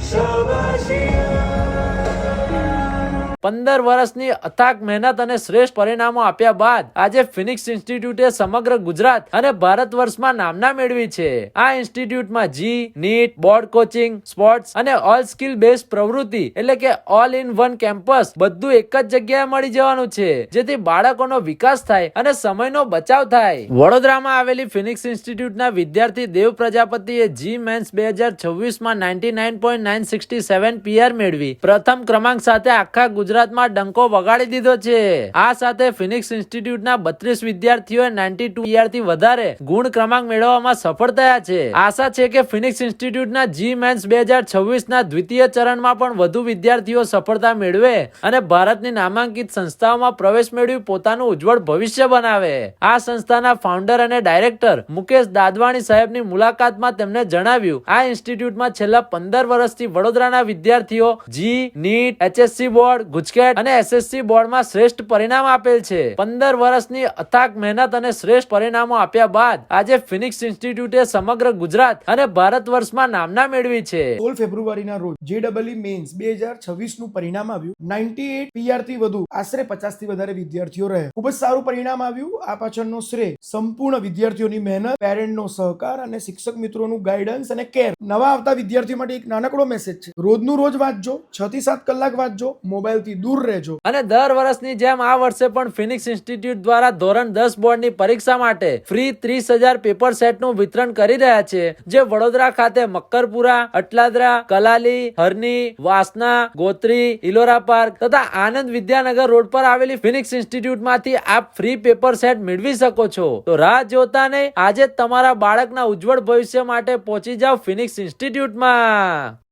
15 વર્ષની અથાગ મહેનત અને શ્રેષ્ઠ પરિણામો આપ્યા બાદ આજે ફિનિક્સ ઇન્સ્ટિટ્યૂટે સમગ્ર ગુજરાત અને ભારત વર્ષમાં નામના મેળવી છે. આ ઇન્સ્ટિટ્યૂટમાં જી, નીટ, બોર્ડ કોચિંગ, સ્પોર્ટ્સ અને ઓલ સ્કિલ બેઝ પ્રવૃત્તિ એટલે કે ઓલ ઇન વન કેમ્પસ બધું એક જ જગ્યાએ મળી જવાનું છે, જેથી બાળકોનો વિકાસ થાય અને સમયનો બચાવ થાય. વડોદરામાં આવેલી ફિનિક્સ ઇન્સ્ટિટ્યૂટના વિદ્યાર્થી દેવ પ્રજાપતિએ જી મેન્સ 2026માં 99.967 PR મેળવી પ્રથમ ક્રમાંક સાથે આખા ગુજરાતમાં ડંકો વગાડી દીધો છે. આ સાથે ફિનિક્સ ઇન્સ્ટિટ્યૂટના 32 વિદ્યાર્થીઓએ 92 PR થી વધારે ગુણ ક્રમાંક મેળવવામાં સફળ થયા છે. આશા છે કે ફિનિક્સ ઇન્સ્ટિટ્યૂટના જી મેન્સ 2026ના દ્વિતીય ચરણમાં પણ વધુ વિદ્યાર્થીઓ સફળતા મેળવે અને ભારતની નામાંકિત સંસ્થાઓમાં પ્રવેશ મેળવી પોતાનું ઉજ્જવળ ભવિષ્ય બનાવે. આ સંસ્થાના ફાઉન્ડર અને ડાયરેક્ટર મુકેશ દાદવાણી સાહેબની મુલાકાતમાં તેમણે જણાવ્યું, આ ઇન્સ્ટિટ્યૂટમાં છેલ્લા 15 વર્ષથી વડોદરાના વિદ્યાર્થીઓ જી, નીટ, HSC બોર્ડ, ગુજકેટ અને SSC બોર્ડમાં શ્રેષ્ઠ પરિણામ આપેલ છે. 15 વર્ષની અથાગ મહેનત અને શ્રેષ્ઠ પરિણામો આપ્યા બાદ આજે ફિનિક્સ ઇન્સ્ટિટ્યૂટે સમગ્ર ગુજરાત અને ભારત વર્ષમાં નામના મેળવી છે. 16 ફેબ્રુઆરીના રોજ JEE મેન્સ 2026 નું પરિણામ આવ્યું. 98 PR થી વધુ આશરે 50 થી વધારે વિદ્યાર્થીઓ રહ્યા. ખૂબ જ સારું પરિણામ આવ્યું. આ પાછળનો શ્રેય સંપૂર્ણ વિદ્યાર્થીઓની મહેનત, પેરેન્ટનો સહકાર અને શિક્ષક મિત્રોનું ગાઈડન્સ અને કેર. નવા આવતા વિદ્યાર્થીઓ માટે એક નાનકડો મેસેજ છે. રોજનું રોજ વાંચજો, 6 થી 7 કલાક વાંચજો, મોબાઈલ થી દૂર રહેજો. અને દર વર્ષની જેમ આ વર્ષે પણ ફિનિક્સ ઇન્સ્ટિટ્યૂટ દ્વારા ધોરણ 10 બોર્ડની પરીક્ષા માટે ફ્રી 30,000 પેપર સેટનું વિતરણ કરી રહ્યા છે, જે વડોદરા ખાતે મક્કરપુરા, અટલાદરા, કલાલી, હરની, વાસના, ગોત્રી, ઇલોરા પાર્ક તથા આનંદ વિદ્યાનગર રોડ પર આવેલી ફિનિક્સ ઇન્સ્ટિટ્યૂટમાંથી આપ ફ્રી પેપર સેટ મેળવી શકો છો. તો રાહ જોતા નહીં, આજે જ તમારા બાળકના ઉજ્જવળ ભવિષ્ય માટે પહોંચી જાઓ ફિનિક્સ ઇન્સ્ટિટ્યૂટમાં.